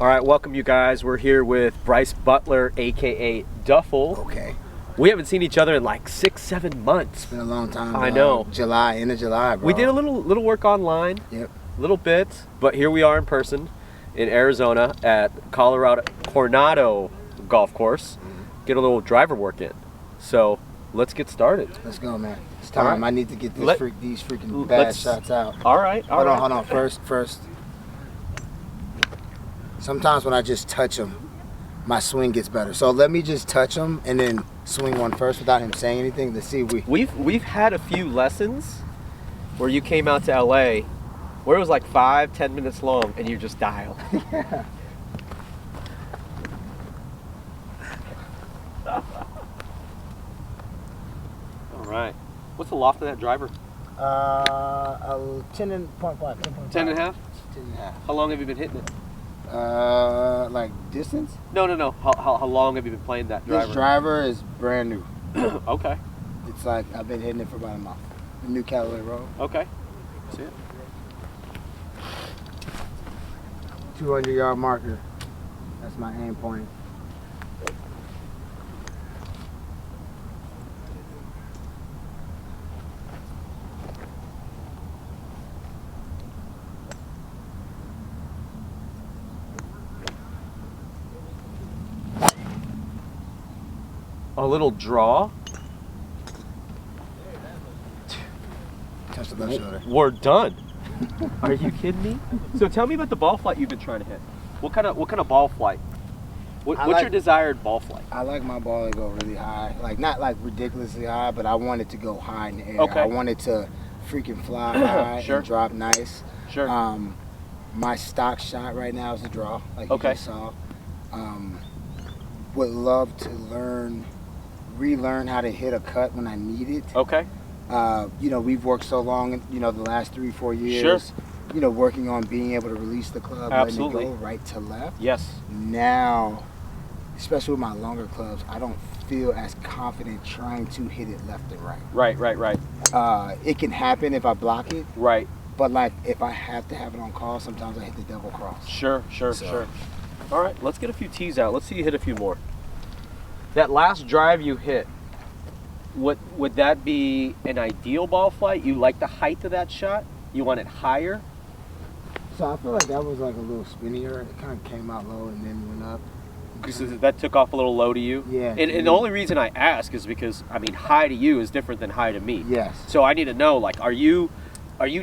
All right, welcome you guys. We're here with Brice Butler, aka Duffel. Okay. We haven't seen each other in like 6-7 months. It's been a long time. I know. End of July, bro. We did a little work online. Yep. Little bit, but here we are in person in Arizona at Coronado Golf Course. Get a little driver work in. So let's get started. Let's go, man. It's time. Right. I need to get these freaking bad shots out. All right. Hold on. First. Sometimes when I just touch them, my swing gets better. So let me just touch them and then swing one first without him saying anything to see if We've had a few lessons where you came out to LA where it was like 5-10 minutes long and you just dialed. Yeah. All right. What's the loft of that driver? 10.5. 10 and a half? 10 and a half. How long have you been hitting it? Like distance? No. How long have you been playing that driver? This driver is brand new. Okay. It's like I've been hitting it for about a month. The new Callaway roll. Okay. See it. 200-yard marker. That's my aim point. A little draw. Touch the left shoulder. We're done. Are you kidding me? So tell me about the ball flight you've been trying to hit. What kind of ball flight? What's your desired ball flight? I like my ball to go really high. Like not like ridiculously high, but I want it to go high in the air. Okay. I want it to freaking fly high Sure. and drop nice. Sure. My stock shot right now is a draw, like Okay. you just saw. Would love to relearn how to hit a cut when I need it. Okay. We've worked so long, the last 3-4 years. Sure. Working on being able to release the club, Absolutely. letting it go right to left. Yes. Now, especially with my longer clubs, I don't feel as confident trying to hit it left and right. Right. It can happen if I block it. Right. But like if I have to have it on call, sometimes I hit the double cross. Sure. All right, let's get a few tees out. Let's see you hit a few more. That last drive you hit, would that be an ideal ball flight? You like the height of that shot? You want it higher? So I feel like that was like a little spinnier. It kind of came out low and then went up. Because that took off a little low to you? Yeah. And the only reason I ask is because, high to you is different than high to me. Yes. So I need to know, like, are you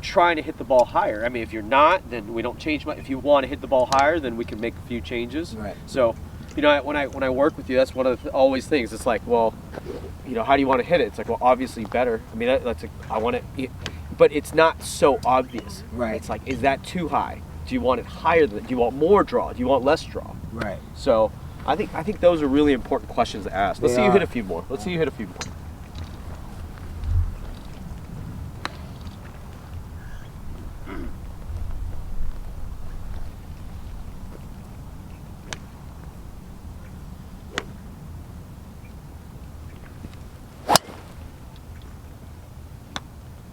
trying to hit the ball higher? If you're not, then we don't change much. If you want to hit the ball higher, then we can make a few changes. Right. So, when I work with you, that's one of the always things. It's like, well, how do you want to hit it? It's like, well, obviously better. I want it, but it's not so obvious. Right. It's like, is that too high? Do you want it higher than? Do you want more draw? Do you want less draw? Right. So, I think those are really important questions to ask. Let's see you hit a few more. Let's see you hit a few more.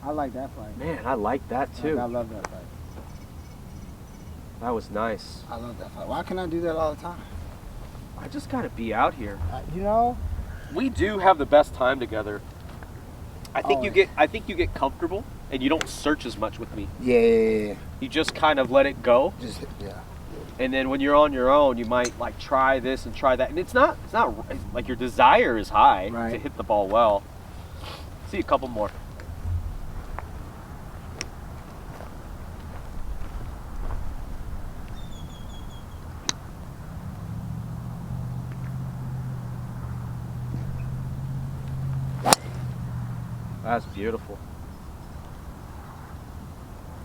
I like that fight. Man, I like that too. I love that fight. That was nice. I love that fight. Why can't I do that all the time? I just gotta be out here. We do have the best time together. I think you get comfortable and you don't search as much with me. Yeah. You just kind of let it go. Yeah. And then when you're on your own, you might like try this and try that. And it's not like your desire is high to hit the ball well. See a couple more. That's beautiful.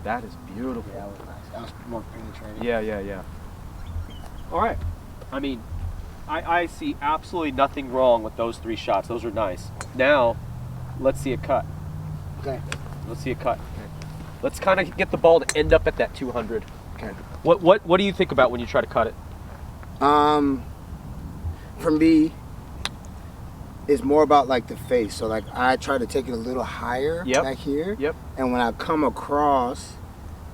That is beautiful. Yeah, that was nice. That was more penetrating. Yeah. All right. I see absolutely nothing wrong with those 3 shots. Those are nice. Now, let's see a cut. Okay. Let's see a cut. Let's kind of get the ball to end up at that 200. Okay. What do you think about when you try to cut it? For me, it's more about like the face. So like I try to take it a little higher back here. Yep. And when I come across,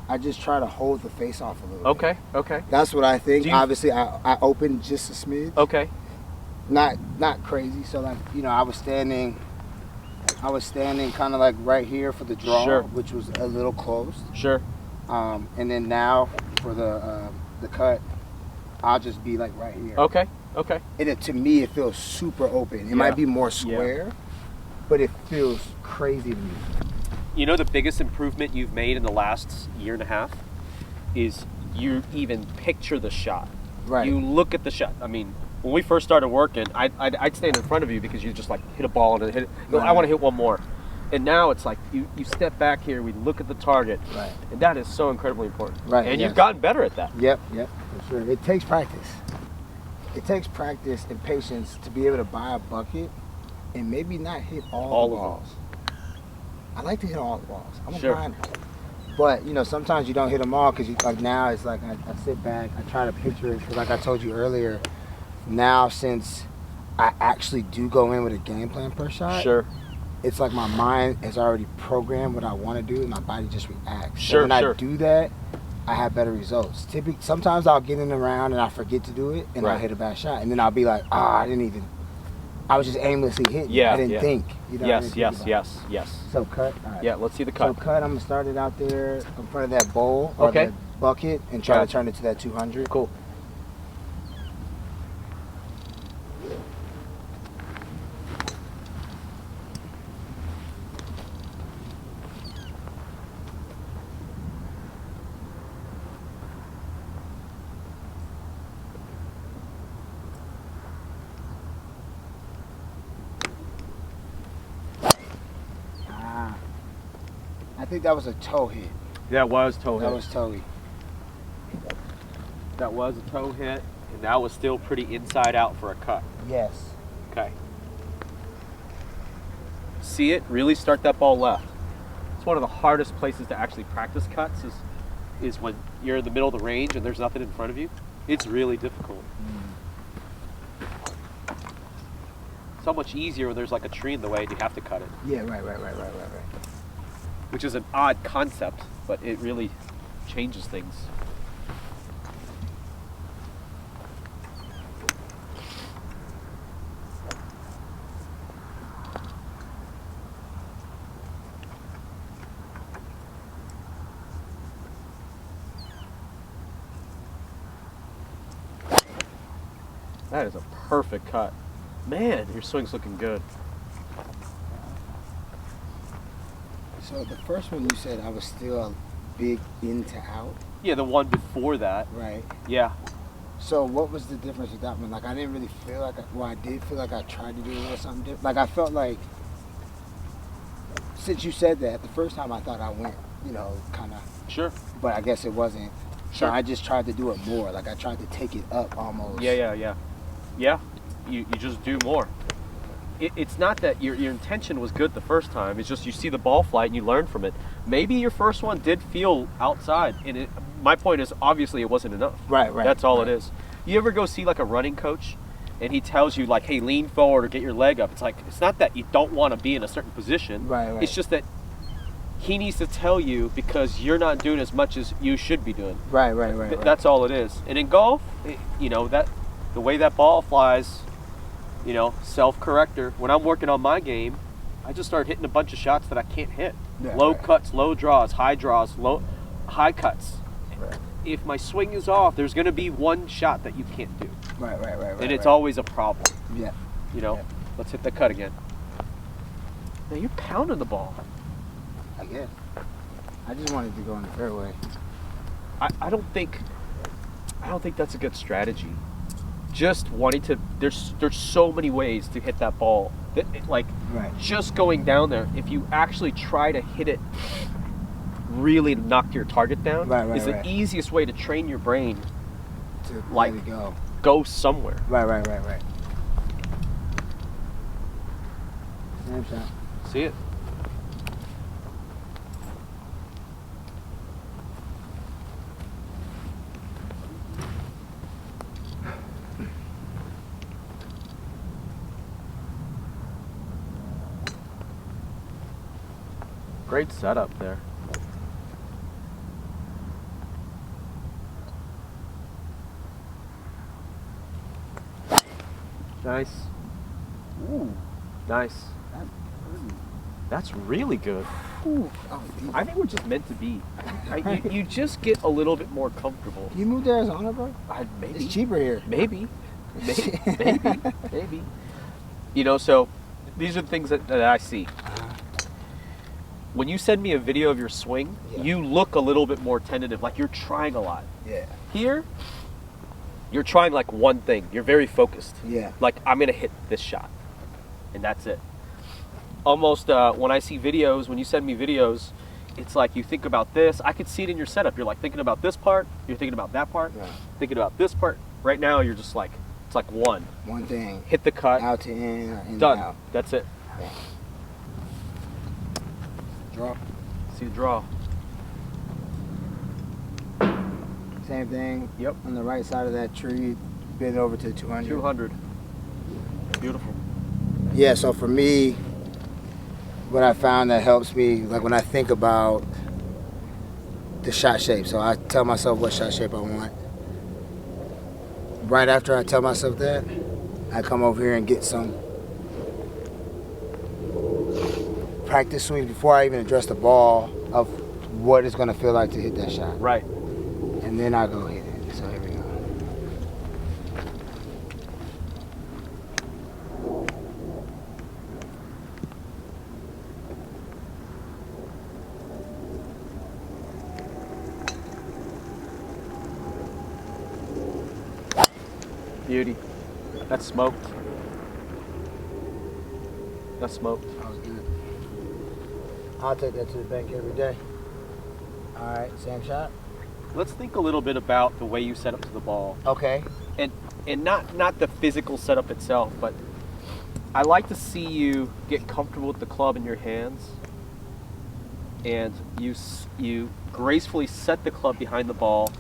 I just try to hold the face off a little bit. Okay, okay. That's what I think. You- Obviously, I opened just a smidge. Okay. Not crazy. So like, you know, I was standing kind of like right here for the draw, Sure. which was a little closed. Sure. And then now for the cut, I'll just be like right here. Okay, okay. And to me, it feels super open. It might be more square, but it feels crazy to me. You know the biggest improvement you've made in the last year and a half is you even picture the shot. Right. You look at the shot. I mean, when we first started working, I'd stand in front of you because you just like hit a ball and hit it. Right. I want to hit one more. And now it's like you step back here, we look at the target. Right. And that is so incredibly important. Right, And yes. you've gotten better at that. Yep, for sure. It takes practice. It takes practice and patience to be able to buy a bucket and maybe not hit all the of balls. I like to hit all the balls. I'm a Sure. grinder. But, you know, sometimes you don't hit them all because like now it's like I sit back, I try to picture it. Because like I told you earlier, now since I actually do go in with a game plan per shot, Sure. it's like my mind has already programmed what I want to do and my body just reacts. Sure, So when sure. I do that, I have better results. Typically, sometimes I'll get in the round and I forget to do it and I'll Right. hit a bad shot. And then I'll be like, I was just aimlessly hitting. Yeah, I didn't yeah. think. You know, I Yes, didn't think yes, about yes, yes. it. So cut. All right. Yeah, let's see the So cut. cut, I'm going to start it out there in front of that bowl or Okay. that bucket and try Gotcha. to turn it to that 200. Cool. I think that was a toe hit. That was toe hit. That was toey. That was a toe hit, and that was still pretty inside out for a cut. Yes. Okay. See it? Really start that ball left. It's one of the hardest places to actually practice cuts is when you're in the middle of the range and there's nothing in front of you. It's really difficult. So much easier when there's like a tree in the way and you have to cut it, Yeah, right. which is an odd concept, but it really changes things. That is a perfect cut. Man, your swing's looking good. So the first one you said I was still a big in to out. Yeah, the one before that. Right. Yeah. So what was the difference with that one? Like I didn't really feel like, I did feel like I tried to do a little something different. Like I felt like, since you said that, the first time I thought I went, you know, kind of, Sure. but I guess it wasn't. Sure. So I just tried to do it more. Like I tried to take it up almost. Yeah. You just do more. It's not that your intention was good the first time. It's just you see the ball flight and you learn from it. Maybe your first one did feel outside, and my point is obviously it wasn't enough. Right. That's all right. it is. You ever go see like a running coach, and he tells you like, hey, lean forward or get your leg up. It's like, it's not that you don't want to be in a certain position. Right. It's just that he needs to tell you because you're not doing as much as you should be doing. Right. That's all it is. And in golf, that the way that ball flies, self-corrector. When I'm working on my game, I just start hitting a bunch of shots that I can't hit. Yeah, Low right. cuts, low draws, high high cuts. Right. If my swing is off, there's going to be one shot that you can't do. Right. And it's always a problem. Yeah. Yeah. Let's hit the cut again. Now you're pounding the ball. I guess. I just wanted to go in the fairway. I don't think that's a good strategy. Just wanting to, there's so many ways to hit that ball. Right. Just going down there, if you actually try to hit it really to knock your target down, Right, is the easiest way to train your brain To like let it go somewhere. Right. Same shot. See it? Great setup there. Nice. Ooh, nice. That's really good. Ooh. I think we're just meant to be. You just get a little bit more comfortable. You moved to Arizona, bro? Maybe. It's cheaper here. Maybe. You know, so these are the things that I see. When you send me a video of your swing, you look a little bit more tentative, like you're trying a lot. Yeah. Here, you're trying like one thing. You're very focused. Yeah. Like, I'm going to hit this shot. And that's it. Almost when I see videos, when you send me videos, it's like you think about this. I could see it in your setup. You're like thinking about this part. You're thinking about that part. Yeah. Thinking about this part. Right now, you're just like, it's like one. One thing. Hit the cut. Out to in, or in Done. to out. That's it. Yeah. Draw. See the draw. Same thing. Yep. On the right side of that tree, bend over to 200. 200. Beautiful. Yeah, so for me, what I found that helps me, like when I think about the shot shape, so I tell myself what shot shape I want. Right after I tell myself that, I come over here and get some practice swings before I even address the ball of what it's going to feel like to hit that shot. Right. And then I go hit it. So here we go. Beauty. That's smoked. That's smoked. That was good. I'll take that to the bank every day. All right, same shot. Let's think a little bit about the way you set up to the ball. Okay. And not the physical setup itself, but I like to see you get comfortable with the club in your hands, and you gracefully set the club behind the ball,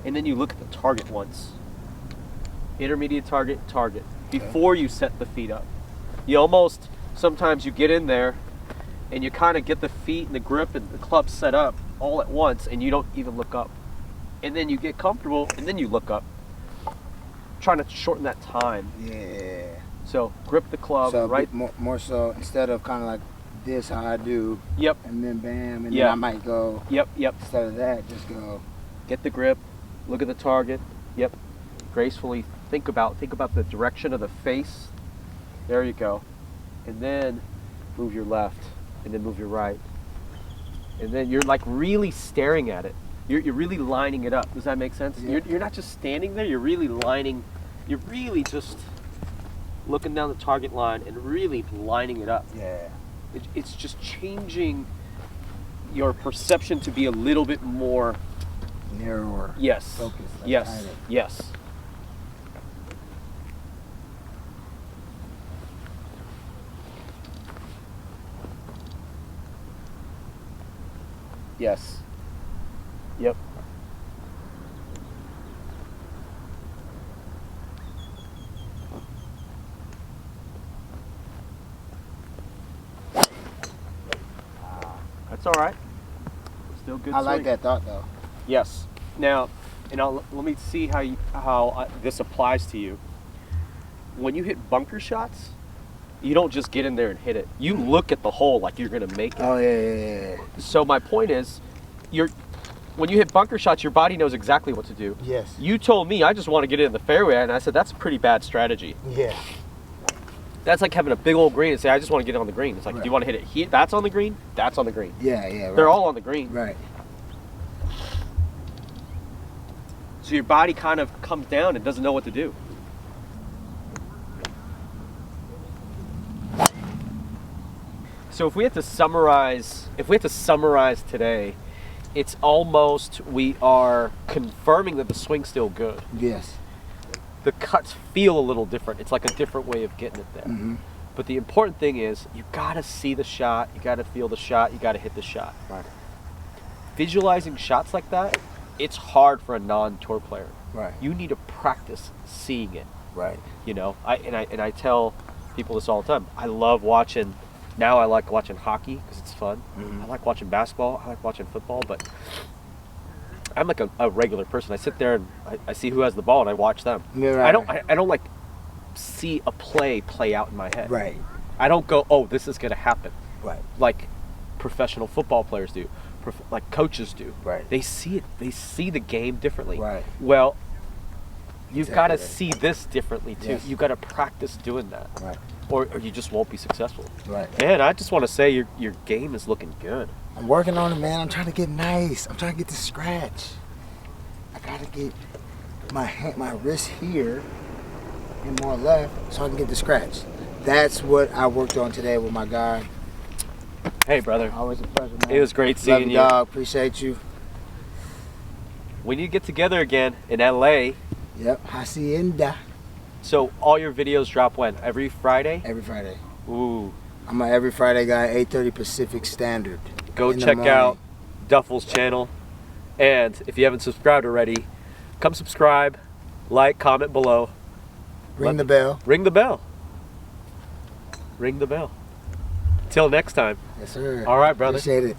and then you look at the target once. Intermediate target, before you set the feet up. You almost, sometimes you get in there and you kind of get the feet and the grip and the club set up all at once, and you don't even look up. And then you get comfortable and then you look up. Trying to shorten that time. Yeah. So grip the club, So right? more so, instead of kind of like this, how I do. Yep. And then bam, and Yeah. then I might go. Yep. Instead of that, just go. Get the grip, look at the target. Yep. Gracefully think about the direction of the face. There you go. And then move your left, and then move your right. And then you're like really staring at it. You're really lining it up. Does that make sense? Yeah. You're not just standing there, you're really just looking down the target line and really lining it up. Yeah. It's just changing your perception to be a little bit more Narrower. yes. Focus. Like Yes. tighter. Yes. Yes. Yep. That's all right. Still good. I like swing. that thought though. Yes. Now, let me see how this applies to you. When you hit bunker shots, you don't just get in there and hit it. You look at the hole like you're gonna make it. Oh yeah. So my point is, when you hit bunker shots, your body knows exactly what to do. Yes. You told me I just want to get it in the fairway, and I said that's a pretty bad strategy. Yeah. That's like having a big old green and say I just want to get it on the green. It's like, Right. do you want to hit it here? That's on the green. That's on the green. Yeah. Right. They're all on the green. Right. So your body kind of comes down and doesn't know what to do. So if we had to summarize today, it's almost we are confirming that the swing's still good. Yes. The cuts feel a little different. It's like a different way of getting it there. Mm-hmm. But the important thing is you gotta see the shot, you gotta feel the shot, you gotta hit the shot. Right. Visualizing shots like that, it's hard for a non-tour player. Right. You need to practice seeing it. Right. You know, I tell people this all the time. I like watching hockey because it's fun. Mm-hmm. I like watching basketball. I like watching football. But I'm like a regular person. I sit there and I see who has the ball and I watch them. Yeah, right. I don't like see a play out in my head. Right. I don't go, oh, this is going to happen. Right. Like professional football players do, like coaches do. Right. They see it. They see the game differently. Right. Well, you've got to Exactly. see this differently too. Yes. You've got to practice doing that. Right. Or you just won't be successful. Right. And I just want to say your game is looking good. I'm working on it, man. I'm trying to get nice. I'm trying to get to scratch. I gotta get my wrist here and more left so I can get to scratch. That's what I worked on today with my guy. Hey, brother. Always a pleasure, man. It was great Love seeing you. dog. Appreciate you. We need to get together again in LA. Yep. Hacienda. So all your videos drop when? Every Friday? Every Friday. Ooh. I'm an every Friday guy, 8:30 Pacific Standard. Go In the check morning. out Duffel's channel. And if you haven't subscribed already, come subscribe, like, comment below. Ring the bell. Ring the bell. Ring the bell. Till next time. Yes, sir. All right, brother. Appreciate it.